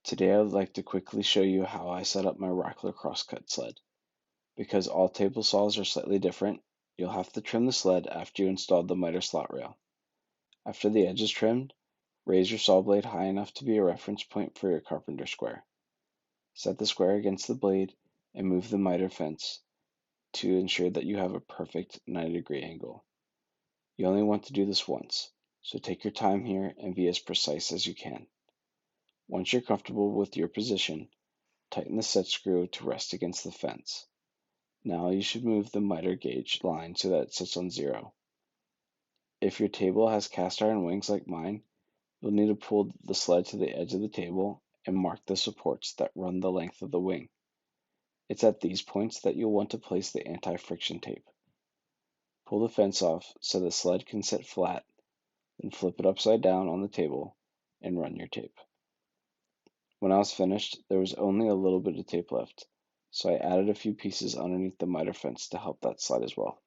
Today I would like to quickly show you how I set up my Rockler Crosscut sled. Because all table saws are slightly different, you'll have to trim the sled after you install the miter slot rail. After the edge is trimmed, raise your saw blade high enough to be a reference point for your carpenter square. Set the square against the blade and move the miter fence to ensure that you have a perfect 90-degree angle. You only want to do this once, so take your time here and be as precise as you can. Once you're comfortable with your position, tighten the set screw to rest against the fence. Now you should move the miter gauge line so that it sits on 0. If your table has cast iron wings like mine, you'll need to pull the sled to the edge of the table and mark the supports that run the length of the wing. It's at these points that you'll want to place the anti-friction tape. Pull the fence off so the sled can sit flat, then flip it upside down on the table and run your tape. When I was finished, there was only a little bit of tape left, so I added a few pieces underneath the miter fence to help that slide as well.